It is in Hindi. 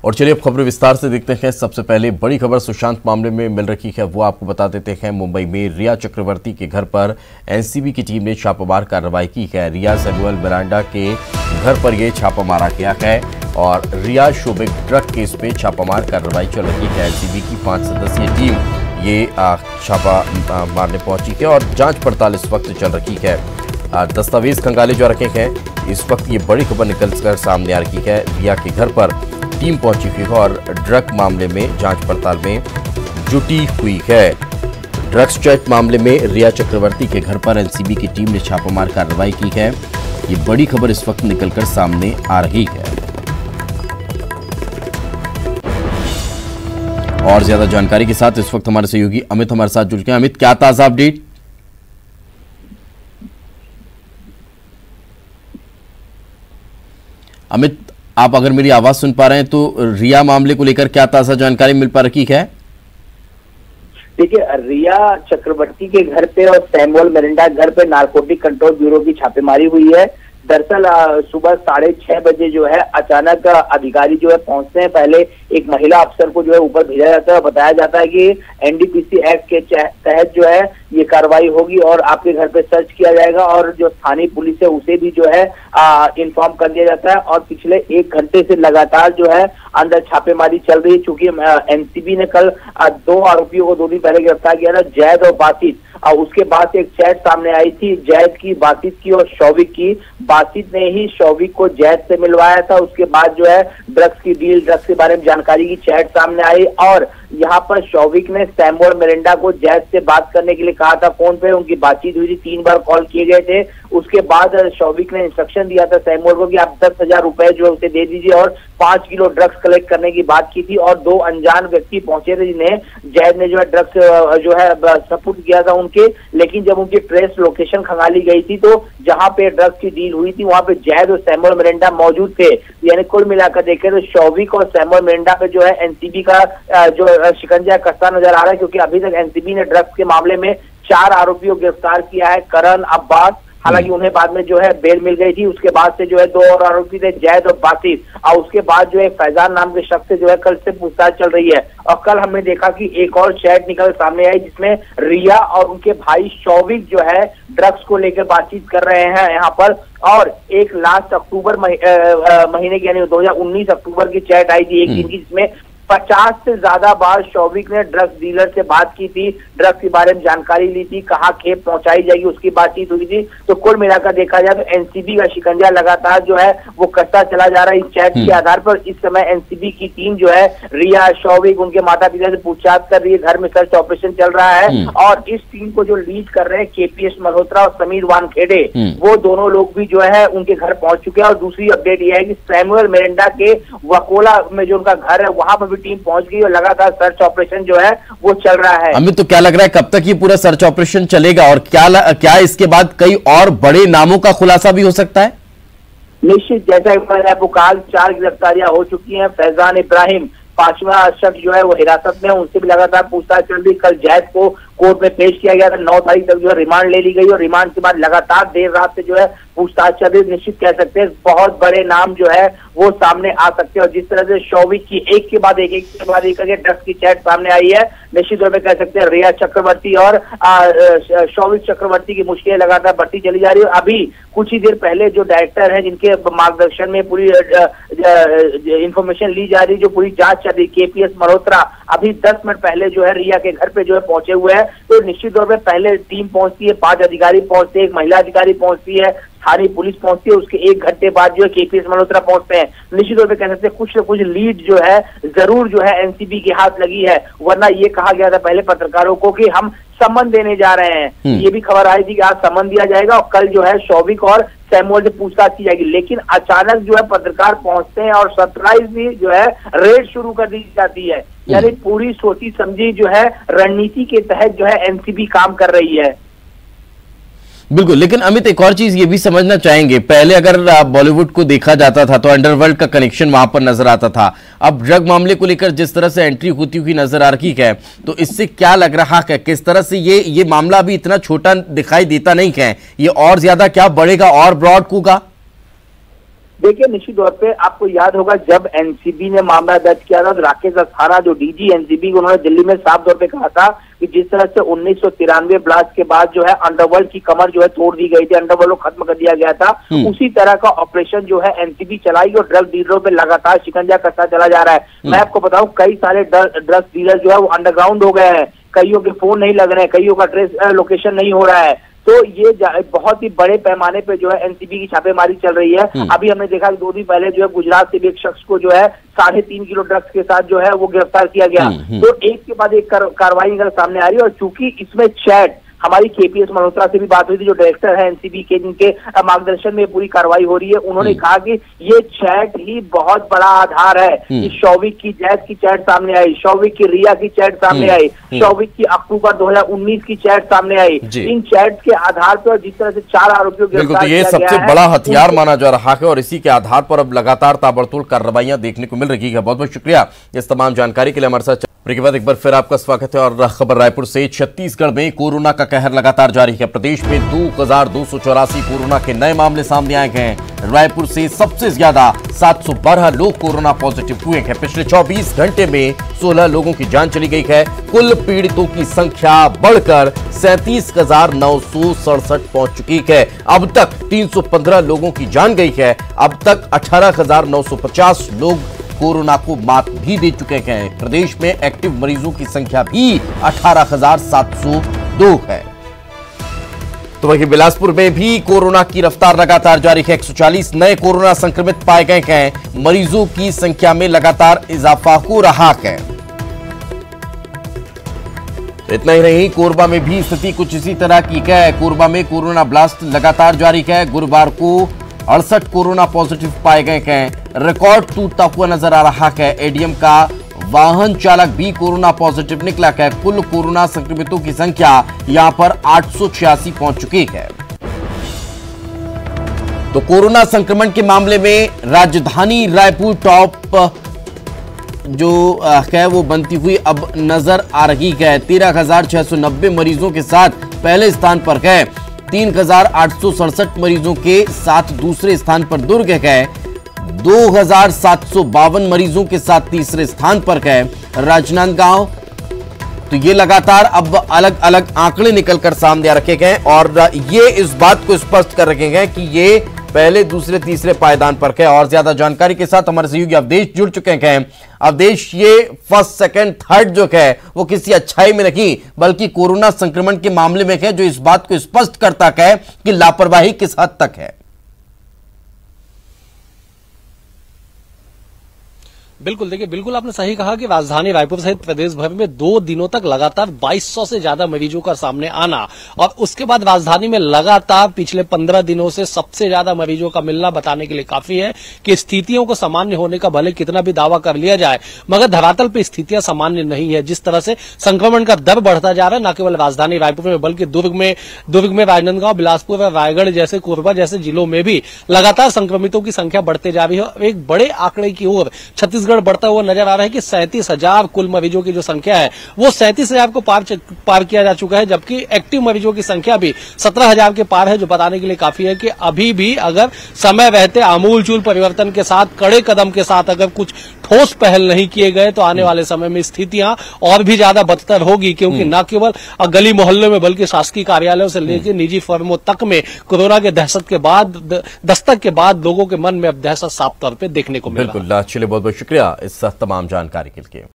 और चलिए अब खबर विस्तार से देखते हैं। सबसे पहले बड़ी खबर सुशांत मामले में मिल रही है, वो आपको बता देते हैं। मुंबई में रिया चक्रवर्ती के घर पर एनसीबी की टीम ने छापामार कार्रवाई की है। रिया सैमुअल मिरांडा के घर पर यह छापा मारा गया है और रिया शोभिक ड्रग केस पे छापामार कार्रवाई चल रही है। एनसीबी की 5 सदस्यीय टीम ये छापा मारने पहुंची है और जांच पड़ताल इस वक्त चल रही है। दस्तावेज खंगाले जो रखे हैं, इस वक्त ये बड़ी खबर निकलकर सामने आ रही है। रिया के घर पर टीम पहुंची हुई है और ड्रग मामले में जांच पड़ताल में जुटी हुई है। ड्रग्स चैट मामले में रिया चक्रवर्ती के घर पर एनसीबी की टीम ने छापामार कार्रवाई की है। ये बड़ी खबर इस वक्त निकलकर सामने आ रही है। और ज्यादा जानकारी के साथ इस वक्त हमारे सहयोगी अमित हमारे साथ जुड़ गए। अमित, क्या ताजा अपडेट? अमित, आप अगर मेरी आवाज सुन पा रहे हैं तो रिया मामले को लेकर क्या ताजा जानकारी मिल पा रही है? देखिए, रिया चक्रवर्ती के घर पे और सैमुअल मिरांडा घर पे नारकोटिक कंट्रोल ब्यूरो की छापेमारी हुई है। दरअसल सुबह 6:30 बजे जो है अचानक अधिकारी जो है पहुंचते हैं। पहले एक महिला अफसर को जो है ऊपर भेजा जाता है, बताया जाता है कि एनडीपीसी एक्ट के तहत जो है ये कार्रवाई होगी और आपके घर पे सर्च किया जाएगा और जो स्थानीय पुलिस है उसे भी जो है इन्फॉर्म कर दिया जाता है। और पिछले 1 घंटे से लगातार जो है अंदर छापेमारी चल रही है। चूंकि एनसीबी ने कल 2 आरोपियों को 2 दिन पहले गिरफ्तार किया था, जैद और बासित। उसके बाद एक चैट सामने आई थी जैद की, बासित की और शौविक की। बासित ने ही शौविक को जैद से मिलवाया था। उसके बाद जो है ड्रग्स की डील, ड्रग्स के बारे में जानकारी की चैट सामने आई और यहाँ पर शौविक ने सैमुअल मिरांडा को जैद से बात करने के लिए कहा था। फोन पे उनकी बातचीत हुई थी, 3 बार कॉल किए गए थे। उसके बाद शौविक ने इंस्ट्रक्शन दिया था सैमुअल को कि आप 10,000 रुपए जो है उसे दे दीजिए और 5 किलो ड्रग्स कलेक्ट करने की बात की थी। और 2 अनजान व्यक्ति पहुंचे थे जिन्हें जैद ने जो है ड्रग्स जो है सपुर्द किया था उनके। लेकिन जब उनकी ट्रेस लोकेशन खंगाली गई थी तो जहां पे ड्रग्स की डील हुई थी वहां पे जैद और सैमुअल मिरांडा मौजूद थे। यानी कुल मिलाकर देखें तो शौविक और सैमुअल मिरांडा पे जो है एनसीबी का जो शिकंजा कसता नजर आ रहा है। क्योंकि अभी तक एनसीबी ने ड्रग्स के मामले में 4 आरोपियों को गिरफ्तार किया है। करण, अब्बास, हालांकि उन्हें बाद में जो है बेल मिल गई थी। उसके बाद से जो है 2 और आरोपी थे, जैद और बासित। और उसके बाद जो है फैजान नाम के शख्स से जो है कल से पूछताछ चल रही है। और कल हमने देखा कि एक और चैट निकल सामने आई जिसमें रिया और उनके भाई शौविक जो है ड्रग्स को लेकर बातचीत कर रहे हैं यहाँ पर। और एक लास्ट अक्टूबर महीने की यानी 2019 अक्टूबर की चैट आई थी एक दिन की, जिसमें 50 से ज्यादा बार शौविक ने ड्रग्स डीलर से बात की थी, ड्रग्स के बारे में जानकारी ली थी, कहाँ खेप पहुंचाई जाएगी उसकी बातचीत हुई थी। तो कुल मिलाकर देखा जाए तो एनसीबी का शिकंजा लगातार जो है वो कसता चला जा रहा है। इस चैट के आधार पर इस समय एनसीबी की टीम जो है रिया, शौविक, उनके माता पिता से पूछताछ कर रही है। घर में सर्च ऑपरेशन चल रहा है और इस टीम को जो लीड कर रहे हैं केपीएस मल्होत्रा और समीर वानखेड़े, वो दोनों लोग भी जो है उनके घर पहुंच चुके हैं। और दूसरी अपडेट यह है कि सैमुअल मिरांडा के वकोला में जो उनका घर है वहां पर टीम पहुंच गई और लगातार सर्च ऑपरेशन जो है वो चल रहा है। अमित, तो क्या लग रहा है कब तक ये पूरा सर्च ऑपरेशन चलेगा और क्या इसके बाद कई और बड़े नामों का खुलासा भी हो सकता है? निश्चित, जैसा मैंने आपको कहा 4 गिरफ्तारियां हो चुकी हैं। फैजान इब्राहिम 5वां शख्स जो है वो हिरासत में, उनसे भी लगातार पूछताछ चल रही। कल जैद को कोर्ट में पेश किया गया था, 9 तारीख तक जो है रिमांड ले ली गई और रिमांड के बाद लगातार देर रात से जो है पूछताछ चल रही। निश्चित कह सकते हैं बहुत बड़े नाम जो है वो सामने आ सकते हैं। और जिस तरह से शौविक की एक के बाद एक करके ड्रग्स की चैट सामने आई है, निश्चित तौर पर कह सकते हैं रिया चक्रवर्ती और शौविक चक्रवर्ती की मुश्किलें लगातार बढ़ती चली जा रही है। अभी कुछ ही देर पहले जो डायरेक्टर है जिनके मार्गदर्शन में पूरी इंफॉर्मेशन ली जा रही, जो पूरी जांच चल रही, केपीएस मल्होत्रा, अभी 10 मिनट पहले जो है रिया के घर पे जो है पहुंचे हुए हैं। तो निश्चित तौर पे पहले टीम पहुंचती है, 5 अधिकारी पहुंचते हैं, एक महिला अधिकारी पहुंचती है, स्थानीय पुलिस पहुंचती है। उसके 1 घंटे बाद जो है केपीएस मल्होत्रा पहुंचते हैं। निश्चित तौर पे कह सकते हैं कुछ न कुछ लीड जो है जरूर जो है एनसीबी के हाथ लगी है। वरना ये कहा गया था पहले पत्रकारों को कि हम सम्मन देने जा रहे हैं। ये भी खबर आई थी कि आज सम्मन दिया जाएगा और कल जो है शौविक और सैमुअल से पूछताछ की जाएगी। लेकिन अचानक जो है पत्रकार पहुंचते हैं और सरप्राइजली जो है रेड शुरू कर दी जाती है। यानी पूरी सोची समझी जो है रणनीति के तहत जो है एनसीबी काम कर रही है। बिल्कुल, लेकिन अमित एक और चीज ये भी समझना चाहेंगे, पहले अगर बॉलीवुड को देखा जाता था तो अंडरवर्ल्ड का कनेक्शन वहां पर नजर आता था। अब ड्रग मामले को लेकर जिस तरह से एंट्री होती हुई नजर आ रही है, तो इससे क्या लग रहा है, किस तरह से ये मामला अभी इतना छोटा दिखाई देता नहीं है, ये और ज्यादा क्या बढ़ेगा और ब्रॉड होगा? देखिए, निश्चित तौर पे आपको याद होगा जब एनसीबी ने मामला दर्ज किया था तो राकेश अस्थाना जो डीजी एनसीबी, उन्होंने दिल्ली में साफ तौर पे कहा था कि जिस तरह से 1993 ब्लास्ट के बाद जो है अंडरवर्ल्ड की कमर जो है तोड़ दी गई थी, अंडरवर्ल्ड को खत्म कर दिया गया था, उसी तरह का ऑपरेशन जो है एनसीबी चलाई और ड्रग डीलरों पे लगातार शिकंजा कसता चला जा रहा है। मैं आपको बताऊं, कई सारे ड्रग्स डीलर जो है वो अंडरग्राउंड हो गए हैं, कईयों के फोन नहीं लग रहे हैं, कईयों का ट्रेस लोकेशन नहीं हो रहा है। तो ये बहुत ही बड़े पैमाने पे जो है एनसीबी की छापेमारी चल रही है। अभी हमने देखा कि 2 दिन पहले जो है गुजरात से भी एक शख्स को जो है 3.5 किलो ड्रग्स के साथ जो है वो गिरफ्तार किया गया। तो एक के बाद एक कार्रवाई अगर सामने आ रही है, और चूंकि इसमें चैट, हमारी केपीएस मल्होत्रा से भी बात हुई थी, जो डायरेक्टर है एनसीबी के, जिनके मार्गदर्शन में पूरी कार्रवाई हो रही है, उन्होंने कहा कि ये चैट ही बहुत बड़ा आधार है। कि शौविक की जैद की चैट सामने आई, शौविक की रिया की चैट सामने आई, शौविक की अक्टूबर 2019 की चैट सामने आई। इन चैट के आधार पर जिस तरह से 4 आरोपियों को गिरफ्तार किया गया है, सबसे बड़ा हथियार माना जा रहा है और इसी के आधार पर अब लगातार ताबड़तोड़ कार्रवाइयां देखने को मिल रही है। बहुत बहुत शुक्रिया इस तमाम जानकारी के लिए हमारे साथ। के बाद एक बार फिर आपका स्वागत है और खबर रायपुर से। छत्तीसगढ़ में कोरोना का कहर लगातार जारी है। प्रदेश में 2284 कोरोना के नए मामले सामने आए गए हैं। रायपुर से सबसे ज्यादा 712 लोग कोरोना पॉजिटिव हुए हैं। पिछले 24 घंटे में 16 लोगों की जान चली गई है। कुल पीड़ितों की संख्या बढ़कर 37,967 पहुंच चुकी है। अब तक 315 लोगों की जान गई है। अब तक 18,950 लोग कोरोना को मात भी दे चुके हैं। प्रदेश में एक्टिव मरीजों की संख्या भी 18,702 है। तो वहीं बिलासपुर में भी कोरोना की रफ्तार लगातार जारी है। 140 नए कोरोना संक्रमित पाए गए हैं। मरीजों की संख्या में लगातार इजाफा हो रहा है। तो इतना ही नहीं, कोरबा में भी स्थिति कुछ इसी तरह की है। कोरबा में कोरोना ब्लास्ट लगातार जारी है। गुरुवार को 68 कोरोना पॉजिटिव पाए गए हैं। रिकॉर्ड टूटता हुआ नजर आ रहा है। एडीएम का वाहन चालक भी कोरोना पॉजिटिव निकला है। कुल कोरोना संक्रमितों की संख्या यहां पर 886 पहुंच चुकी है। तो कोरोना संक्रमण के मामले में राजधानी रायपुर टॉप जो है वो बनती हुई अब नजर आ रही है। 13,690 मरीजों के साथ पहले स्थान पर है। 3,867 मरीजों के साथ दूसरे स्थान पर दुर्ग है। 2,752 मरीजों के साथ तीसरे स्थान पर है राजनांदगांव। तो ये लगातार अब अलग अलग आंकड़े निकलकर सामने आ रखे गए और ये इस बात को स्पष्ट कर रखे गए कि ये पहले, दूसरे, तीसरे पायदान पर है। और ज्यादा जानकारी के साथ हमारे सहयोगी अवधेश जुड़ चुके हैं। अवधेश, ये फर्स्ट, सेकंड, थर्ड जो है वो किसी अच्छाई में नहीं बल्कि कोरोना संक्रमण के मामले में है, जो इस बात को स्पष्ट करता है कि लापरवाही किस हद तक है। बिल्कुल, देखिए, बिल्कुल आपने सही कहा कि राजधानी रायपुर सहित प्रदेश भर में 2 दिनों तक लगातार 2200 से ज्यादा मरीजों का सामने आना और उसके बाद राजधानी में लगातार पिछले 15 दिनों से सबसे ज्यादा मरीजों का मिलना बताने के लिए काफी है कि स्थितियों को सामान्य होने का भले कितना भी दावा कर लिया जाए, मगर धरातल पर स्थितियां सामान्य नहीं है। जिस तरह से संक्रमण का दर बढ़ता जा रहा है, न केवल राजधानी रायपुर में बल्कि दुर्ग में राजनांदगांव, बिलासपुर और रायगढ़ जैसे, कोरबा जैसे जिलों में भी लगातार संक्रमितों की संख्या बढ़ते जा रही है। एक बड़े आंकड़े की ओर छत्तीसगढ़ बढ़ता हुआ नजर आ रहा है कि 37,000 कुल मरीजों की जो संख्या है वो 37,000 को पार किया जा चुका है, जबकि एक्टिव मरीजों की संख्या भी 17,000 के पार है, जो बताने के लिए काफी है कि अभी भी अगर समय रहते आमूलचूल परिवर्तन के साथ, कड़े कदम के साथ अगर कुछ ठोस पहल नहीं किए गए तो आने वाले समय में स्थितियां और भी ज्यादा बदतर होगी। क्योंकि न केवल गली मोहल्ले में बल्कि शासकीय कार्यालयों से लेकर निजी फर्मों तक में कोरोना के दस्तक के बाद लोगों के मन में अब दहशत साफ तौर पर देखने को मिल रहा है। बिल्कुल, चलिए, बहुत बहुत शुक्रिया इस तमाम जानकारी के लिए।